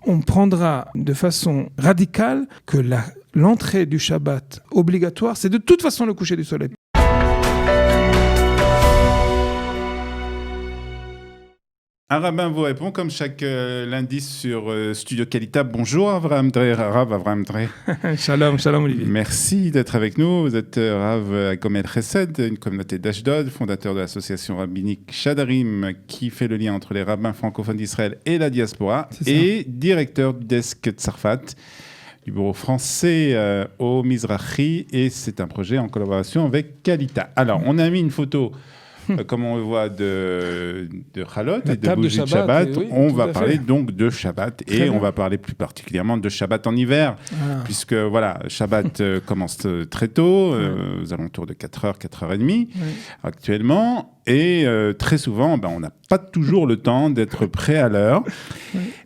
on prendra de façon radicale que l'entrée du Shabbat obligatoire, c'est de toute façon le coucher du soleil. Un rabbin vous répond comme chaque lundi sur Studio Kalita. Bonjour Avraham Drey, Rav Avraham Drey. Shalom, shalom Olivier. Merci d'être avec nous. Vous êtes Rav à Gomel Chesed, une communauté d'Ashdod, fondateur de l'association rabbinique Shadarim, qui fait le lien entre les rabbins francophones d'Israël et la diaspora, et directeur du desk Tzarfat, du bureau français au Mizrahi, et c'est un projet en collaboration avec Kalita. Alors, on a mis une photo comme on le voit de Chalot et de bougies de Shabbat. Oui, on va parler donc de Shabbat et on va parler plus particulièrement de Shabbat en hiver, puisque voilà, Shabbat commence très tôt, aux alentours de 4h, 4h30 actuellement. Et très souvent, on n'a pas toujours le temps d'être prêt à l'heure.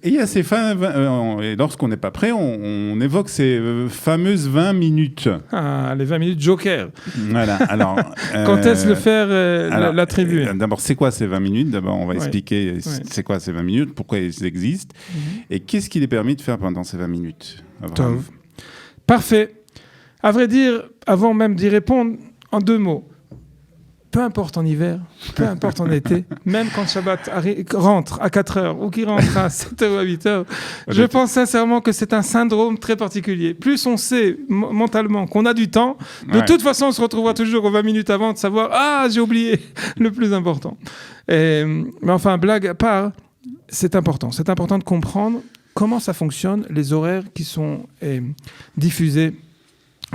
Et il y a ces et lorsqu'on n'est pas prêt, on évoque ces fameuses 20 minutes. Ah, les 20 minutes joker. Voilà. Alors, quand est-ce le faire l'attribuer? D'abord, c'est quoi ces 20 minutes? D'abord, on va expliquer c'est quoi ces 20 minutes, pourquoi ils existent, et qu'est-ce qui les permet de faire pendant ces 20 minutes. Parfait. À vrai dire, avant même d'y répondre, en 2 mots. Peu importe en hiver, peu importe en été, même quand Shabbat rentre à 4h ou qu'il rentre à 7h ou à 8h, je pense sincèrement que c'est un syndrome très particulier. Plus on sait mentalement qu'on a du temps, de toute façon on se retrouvera toujours aux 20 minutes avant de savoir « Ah, j'ai oublié le plus important ». Mais enfin, blague à part, c'est important. C'est important de comprendre comment ça fonctionne, les horaires qui sont diffusés,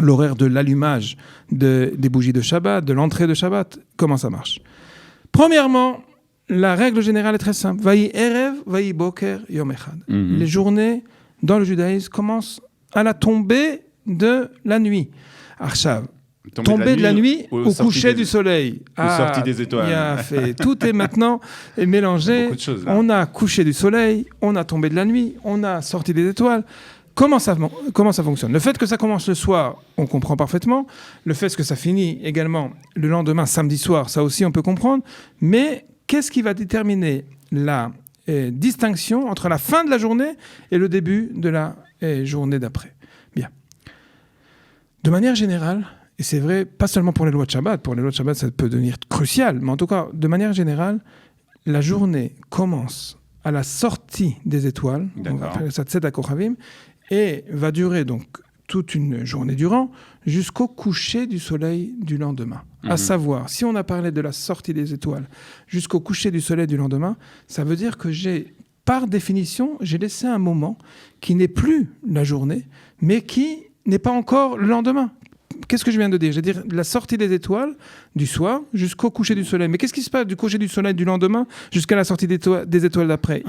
l'horaire de l'allumage des bougies de Shabbat, de l'entrée de Shabbat, comment ça marche. Premièrement, la règle générale est très simple. Vayi Erev, Vayi Boker, Yom Echad. Les journées dans le judaïsme commencent à la tombée de la nuit. Arshav. Tombée de la nuit au coucher du soleil. Aux sorties des étoiles. Tout est maintenant mélangé. Choses, on a couché du soleil, on a tombé de la nuit, on a sorti des étoiles. Comment ça fonctionne? Le fait que ça commence le soir, on comprend parfaitement. Le fait que ça finit également le lendemain, samedi soir, ça aussi on peut comprendre. Mais qu'est-ce qui va déterminer la distinction entre la fin de la journée et le début de la journée d'après? Bien. De manière générale, et c'est vrai, pas seulement pour les lois de Shabbat, pour les lois de Shabbat ça peut devenir crucial, mais en tout cas, de manière générale, la journée commence à la sortie des étoiles, on va appeler ça Tzedek Kochavim, et va durer donc toute une journée durant jusqu'au coucher du soleil du lendemain. À savoir, si on a parlé de la sortie des étoiles jusqu'au coucher du soleil du lendemain, ça veut dire que par définition, j'ai laissé un moment qui n'est plus la journée, mais qui n'est pas encore le lendemain. Qu'est-ce que je viens de dire? Je veux dire la sortie des étoiles du soir jusqu'au coucher du soleil. Mais qu'est-ce qui se passe du coucher du soleil du lendemain jusqu'à la sortie des étoiles d'après?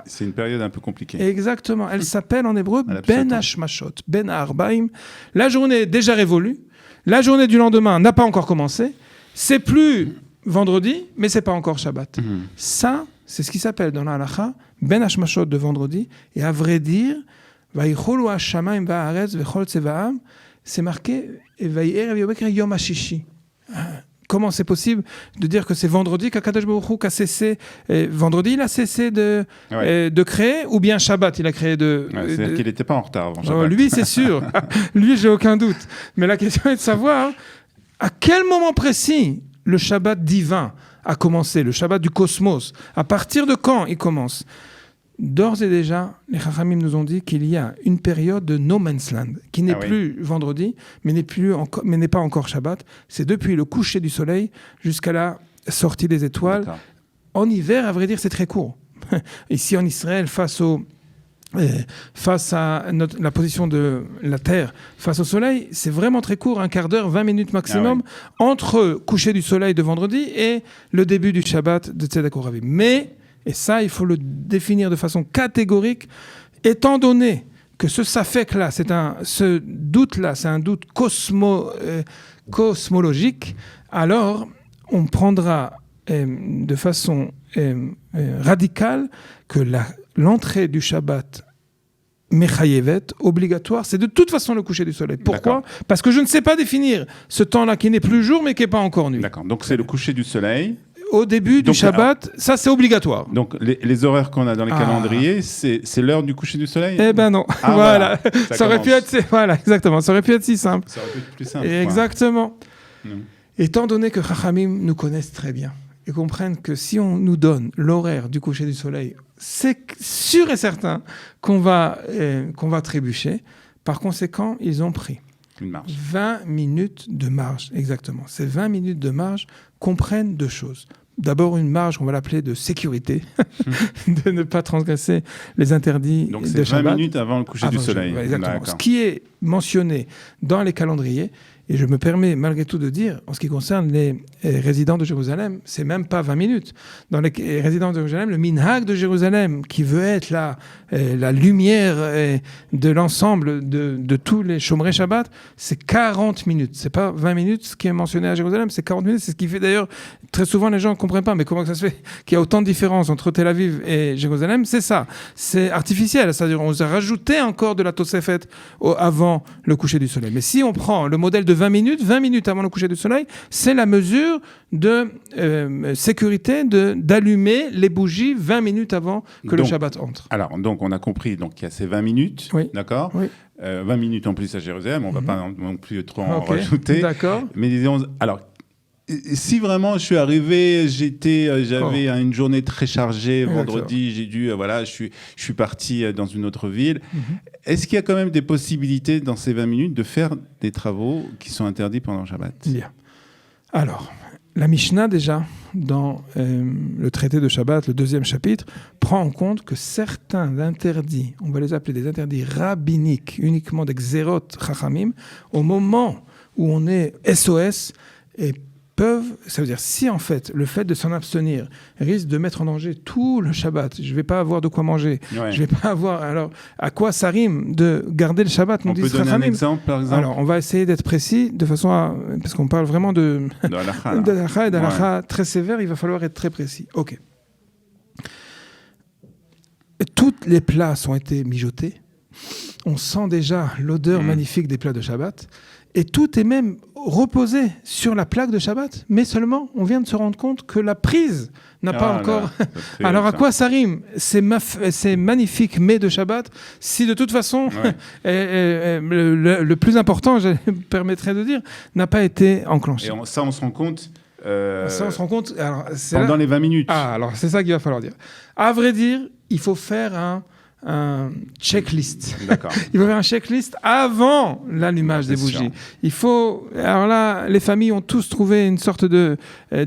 C'est une période un peu compliquée. Exactement. Elle s'appelle en hébreu Ben Hashmashot, Ben Arbaim. La journée est déjà révolue. La journée du lendemain n'a pas encore commencé. C'est plus vendredi, mais c'est pas encore Shabbat. Ça, c'est ce qui s'appelle dans la halakha Ben Hashmashot de vendredi. Et à vrai dire, Vayicholu Hashamayim va'aretz vechol tzevaam, c'est marqué Yom HaShishi. Comment c'est possible de dire que c'est vendredi qu'Akadosh Baruch Hu a cessé vendredi il a cessé de créer, ou bien Shabbat il a créé c'est-à-dire qu'il n'était pas en retard avant Shabbat. Lui c'est sûr, lui j'ai aucun doute. Mais la question est de savoir à quel moment précis le Shabbat divin a commencé, le Shabbat du cosmos. À partir de quand il commence? D'ores et déjà, les Chachamim nous ont dit qu'il y a une période de no man's land, qui n'est plus vendredi, mais n'est pas encore Shabbat. C'est depuis le coucher du soleil jusqu'à la sortie des étoiles. D'accord. En hiver, à vrai dire, c'est très court. Ici en Israël, face à la position de la Terre, face au soleil, c'est vraiment très court, un quart d'heure, 20 minutes maximum, entre coucher du soleil de vendredi et le début du Shabbat de Tzedek Kochavim. Mais et ça, il faut le définir de façon catégorique, étant donné que ce safek-là, ce doute-là, c'est un doute cosmologique, alors on prendra de façon radicale que l'entrée du Shabbat Mechayevet, obligatoire, c'est de toute façon le coucher du soleil. Pourquoi? Parce que je ne sais pas définir ce temps-là qui n'est plus jour, mais qui n'est pas encore nuit. D'accord, donc c'est le coucher du soleil au début du Shabbat, ça c'est obligatoire. Donc les horaires qu'on a dans les calendriers, c'est l'heure du coucher du soleil? Eh ben non, voilà. Ça aurait pu être, voilà, exactement. Ça aurait pu être si simple. Ça aurait pu être plus simple. Exactement. Étant donné que Chachamim nous connaissent très bien et comprennent que si on nous donne l'horaire du coucher du soleil, c'est sûr et certain qu'on va trébucher. Par conséquent, ils ont pris une marge. 20 minutes de marge, exactement. Ces 20 minutes de marge comprennent deux choses. D'abord, une marge, on va l'appeler de sécurité, de ne pas transgresser les interdits de Shabbat. Donc, c'est 20 minutes avant le coucher du soleil. Exactement. Ce qui est mentionné dans les calendriers, et je me permets malgré tout de dire, en ce qui concerne les résidents de Jérusalem, c'est même pas 20 minutes. Dans les résidents de Jérusalem, le minhag de Jérusalem, qui veut être la lumière de l'ensemble de tous les Shomerei Shabbat, c'est 40 minutes. C'est pas 20 minutes, ce qui est mentionné à Jérusalem, c'est 40 minutes. C'est ce qui fait d'ailleurs, très souvent les gens ne comprennent pas, mais comment ça se fait qu'il y a autant de différences entre Tel Aviv et Jérusalem? C'est ça. C'est artificiel. C'est-à-dire on a rajouté encore de la Tosefet avant le coucher du soleil. Mais si on prend le modèle de 20 minutes avant le coucher du soleil, c'est la mesure de sécurité d'allumer les bougies 20 minutes avant que le Shabbat entre. Alors, donc on a compris, donc il y a ces 20 minutes, d'accord, 20 minutes en plus à Jérusalem, on ne va pas non plus trop en rajouter. D'accord. Mais disons, alors, si vraiment je suis arrivé, j'avais une journée très chargée, vendredi, j'ai dû, je suis parti dans une autre ville. Est-ce qu'il y a quand même des possibilités dans ces 20 minutes de faire des travaux qui sont interdits pendant le Shabbat? Bien. Alors, la Mishnah déjà, dans le traité de Shabbat, le 2e chapitre, prend en compte que certains interdits, on va les appeler des interdits rabbiniques, uniquement des xérot chachamim, au moment où on est SOS, et ça veut dire si en fait le fait de s'en abstenir risque de mettre en danger tout le Shabbat, je ne vais pas avoir de quoi manger, je vais pas avoir, alors à quoi ça rime de garder le Shabbat? On peut donner un exemple par exemple? Alors on va essayer d'être précis de façon à, parce qu'on parle vraiment de halakha et d'halakha très sévère, il va falloir être très précis. Ok. Toutes les plats ont été mijotés, on sent déjà l'odeur magnifique des plats de Shabbat. Et tout est même reposé sur la plaque de Shabbat, mais seulement on vient de se rendre compte que la prise n'a pas encore... Alors à quoi ça rime? C'est magnifique mets de Shabbat, si de toute façon, le plus important, je me permettrais de dire, n'a pas été enclenché. Et ça, on se rend compte... Ça, on se rend compte... Alors, pendant les 20 minutes. Ah, alors c'est ça qu'il va falloir dire. À vrai dire, il faut faire un checklist. D'accord. Il faut faire un checklist avant l'allumage des bougies. Il faut... Alors là, les familles ont tous trouvé une sorte de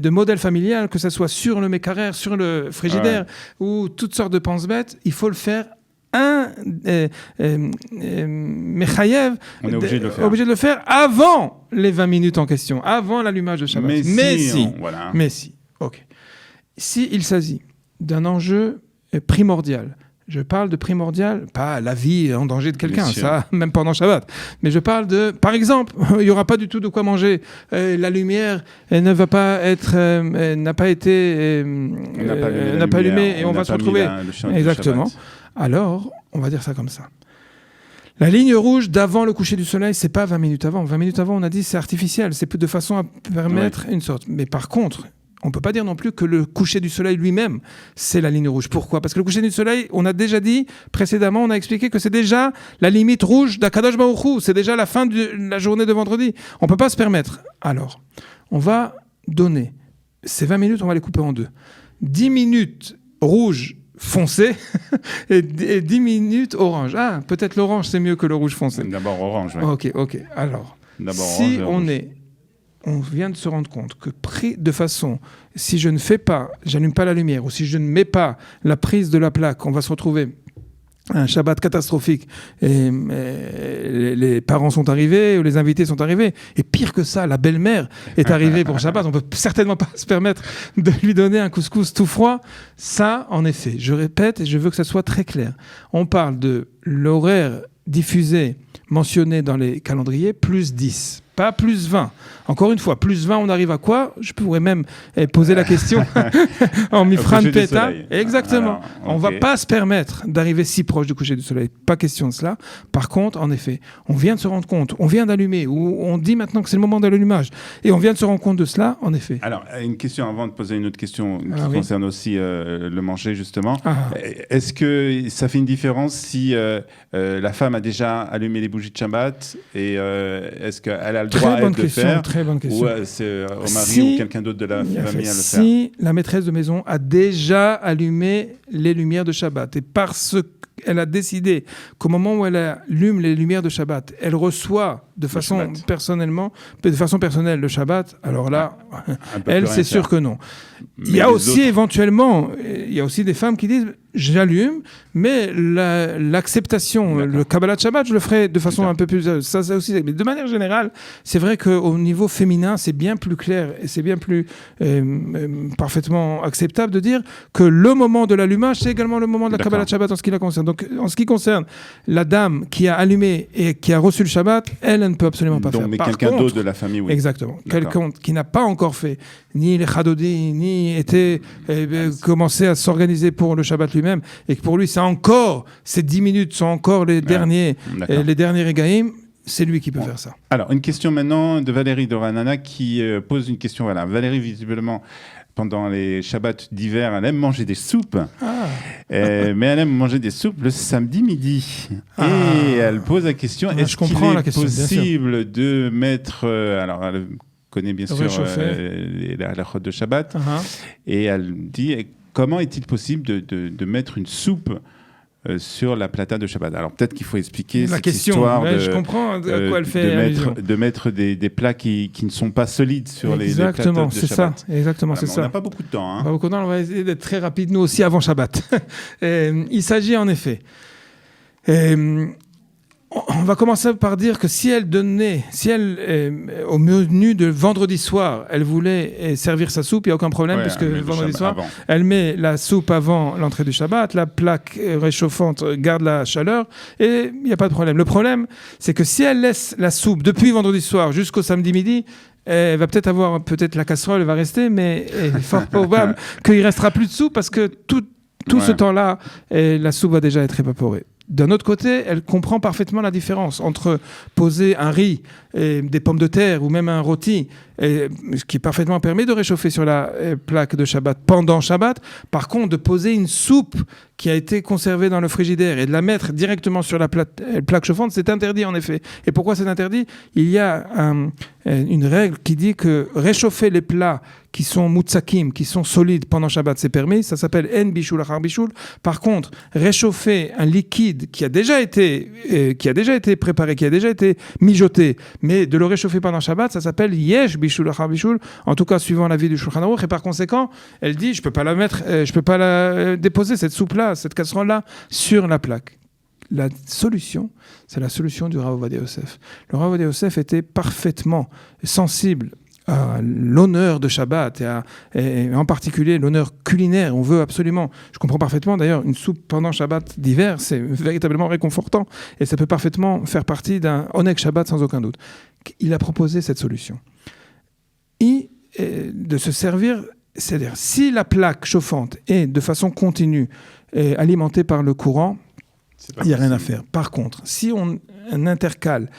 modèle familial, que ce soit sur le mécarer, sur le frigidaire, ou toutes sortes de pense-bêtes. Il faut le faire mechayev, on est obligé de le faire avant les 20 minutes en question, avant l'allumage de Shabbat. Mais si. Ok. S'il s'agit d'un enjeu primordial, je parle de primordial, pas la vie en danger de quelqu'un, ça, même pendant Shabbat. Mais je parle de, par exemple, il n'y aura pas du tout de quoi manger. La lumière n'a pas été allumée et on va se retrouver. Exactement. Alors, on va dire ça comme ça. La ligne rouge d'avant le coucher du soleil, c'est pas 20 minutes avant. 20 minutes avant, on a dit c'est artificiel, c'est de façon à permettre une sorte. Mais par contre, on ne peut pas dire non plus que le coucher du soleil lui-même, c'est la ligne rouge. Pourquoi? Parce que le coucher du soleil, on a déjà dit précédemment, on a expliqué que c'est déjà la limite rouge d'Akadosh Baruch Hu, c'est déjà la fin de la journée de vendredi. On ne peut pas se permettre. Alors, on va donner ces 20 minutes, on va les couper en deux. 10 minutes rouge foncé et 10 minutes orange. Ah, peut-être l'orange, c'est mieux que le rouge foncé. D'abord orange, oui. Ok. Alors, si on vient de se rendre compte que de façon, si je ne fais pas, j'allume pas la lumière, ou si je ne mets pas la prise de la plaque, on va se retrouver un Shabbat catastrophique. Et les parents sont arrivés, ou les invités sont arrivés. Et pire que ça, la belle-mère est arrivée pour Shabbat. On peut certainement pas se permettre de lui donner un couscous tout froid. Ça, en effet, je répète, et je veux que ça soit très clair. On parle de l'horaire diffusé, mentionné dans les calendriers, plus 10. pas plus 20. Encore une fois, plus 20, on arrive à quoi? Je pourrais même poser la question en Mifran Peta. Exactement. Alors, on ne va pas se permettre d'arriver si proche du coucher du soleil. Pas question de cela. Par contre, en effet, on vient de se rendre compte, on vient d'allumer, ou on dit maintenant que c'est le moment de l'allumage, et on vient de se rendre compte de cela, en effet. Alors, une question avant de poser une autre question qui concerne aussi le manger, justement. Est-ce que ça fait une différence si la femme a déjà allumé les bougies de Shabbat et est-ce qu'elle a le droit à le faire? Très bonne question. Ou c'est au mari ou quelqu'un d'autre de la famille à le faire? Si la maîtresse de maison a déjà allumé les lumières de Shabbat et parce qu'elle a décidé qu'au moment où elle allume les lumières de Shabbat, elle reçoit de façon personnelle le Shabbat, alors là, elle, c'est sûr que non. Il y a aussi éventuellement, il y a aussi des femmes qui disent j'allume, mais l'acceptation, le Kabbalat Shabbat, je le ferai de façon un peu plus... Ça aussi, mais de manière générale, c'est vrai qu'au niveau féminin, c'est bien plus clair et c'est bien plus parfaitement acceptable de dire que le moment de l'allumage, c'est également le moment de la Kabbalat Shabbat en ce qui la concerne. Donc, en ce qui concerne la dame qui a allumé et qui a reçu le Shabbat, elle ne peut absolument pas faire. Mais quelqu'un d'autre de la famille, oui. Exactement. Quelqu'un qui n'a pas encore fait ni les Chadodi, ni été commencé à s'organiser pour le Shabbat lui-même, et que pour lui, c'est encore, ces 10 minutes sont encore les derniers Regaïm, c'est lui qui peut faire ça. Alors, une question maintenant de Valérie Doranana qui pose une question. Voilà. Valérie, visiblement, pendant les Shabbats d'hiver, elle aime manger des soupes, mais elle aime manger des soupes le samedi midi. Et elle pose la question, est-ce qu'il est possible de mettre... alors, elle connaît bien sûr la chôte de Shabbat, et elle dit, comment est-il possible de mettre une soupe sur la plata de Shabbat? Alors peut-être qu'il faut expliquer la cette question. Histoire je comprends à quoi elle fait de mettre des plats qui ne sont pas solides sur les plateaux de Shabbat. Exactement, c'est ça. On n'a pas beaucoup de temps. Pas beaucoup de temps, on va essayer d'être très rapide, nous aussi, avant Shabbat. Il s'agit en effet... on va commencer par dire que si elle, au menu de vendredi soir, elle voulait servir sa soupe, il n'y a aucun problème, puisque vendredi soir, elle met la soupe avant l'entrée du Shabbat, la plaque réchauffante garde la chaleur, et il n'y a pas de problème. Le problème, c'est que si elle laisse la soupe depuis vendredi soir jusqu'au samedi midi, elle va peut-être la casserole va rester, mais il est fort probable qu'il ne restera plus de soupe, parce que tout ce temps-là, la soupe va déjà être évaporée. D'un autre côté, elle comprend parfaitement la différence entre poser un riz, des pommes de terre ou même un rôti, ce qui parfaitement permet de réchauffer sur la plaque de Shabbat pendant Shabbat. Par contre, de poser une soupe qui a été conservée dans le frigidaire et de la mettre directement sur la plaque chauffante, c'est interdit en effet. Et pourquoi c'est interdit? Il y a une règle qui dit que réchauffer les plats qui sont moutsakim, qui sont solides pendant Shabbat, c'est permis. Ça s'appelle en bishul achar bishul. Par contre, réchauffer un liquide qui a déjà été préparé, qui a déjà été mijoté, mais de le réchauffer pendant Shabbat, ça s'appelle yesh bishul achar bishul. En tout cas, suivant l'avis du Shulchan Aruch. Et par conséquent, elle dit, je peux pas la déposer cette soupe-là, cette casserole-là, sur la plaque. La solution, c'est la solution du Rav Ovadia Yosef. Le Rav Ovadia Yosef était parfaitement sensible à l'honneur de Shabbat et en particulier l'honneur culinaire. On veut absolument, je comprends parfaitement d'ailleurs, une soupe pendant Shabbat d'hiver, c'est véritablement réconfortant et ça peut parfaitement faire partie d'un Oneg Shabbat sans aucun doute. Il a proposé cette solution. De se servir, c'est-à-dire si la plaque chauffante est de façon continue alimentée par le courant, il n'y a rien à faire. Par contre, si on intercale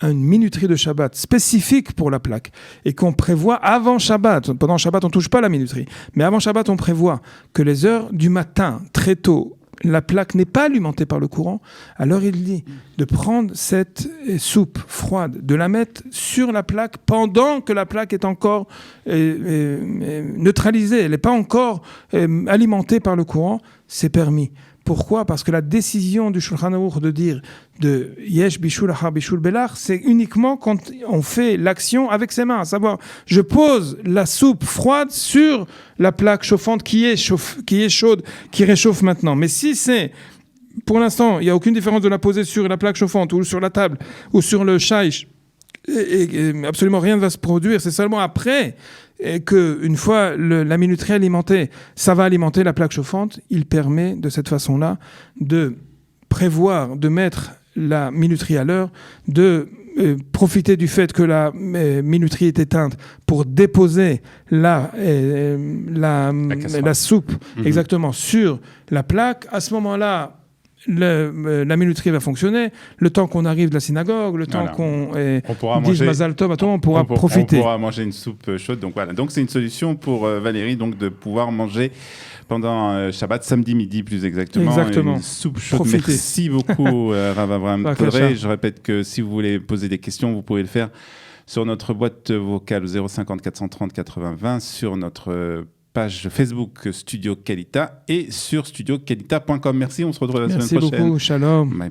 une minuterie de Shabbat spécifique pour la plaque et qu'on prévoit avant Shabbat, pendant Shabbat on ne touche pas la minuterie, mais avant Shabbat on prévoit que les heures du matin, très tôt, la plaque n'est pas alimentée par le courant, alors il dit de prendre cette soupe froide, de la mettre sur la plaque pendant que la plaque est encore neutralisée, elle n'est pas encore alimentée par le courant, c'est permis. Pourquoi ? Parce que la décision du Shulchan Aruch de dire de Yesh Bishul Achar Bishul Belach, c'est uniquement quand on fait l'action avec ses mains, à savoir je pose la soupe froide sur la plaque chauffante qui est chaude, qui réchauffe maintenant. Mais si c'est, pour l'instant, il n'y a aucune différence de la poser sur la plaque chauffante ou sur la table ou sur le shaïch, et absolument rien ne va se produire, c'est seulement après et qu'une fois la minuterie alimentée, ça va alimenter la plaque chauffante, il permet de cette façon-là de prévoir, de mettre la minuterie à l'heure, de profiter du fait que la minuterie est éteinte pour déposer la soupe exactement sur la plaque. À ce moment-là, la minuterie va fonctionner. Le temps qu'on arrive de la synagogue, le temps qu'on dise Mazal Tov, on pourra profiter. On pourra manger une soupe chaude. Donc voilà. Donc c'est une solution pour Valérie, donc de pouvoir manger pendant Shabbat, samedi midi plus exactement. Une soupe chaude. Profitez. Merci beaucoup, Rav Avraham Kodré. Je répète que si vous voulez poser des questions, vous pouvez le faire sur notre boîte vocale 050 430 80 20, sur notre page Facebook Studio Kalita et sur studiokalita.com. Merci, on se retrouve la semaine prochaine. Merci beaucoup, shalom.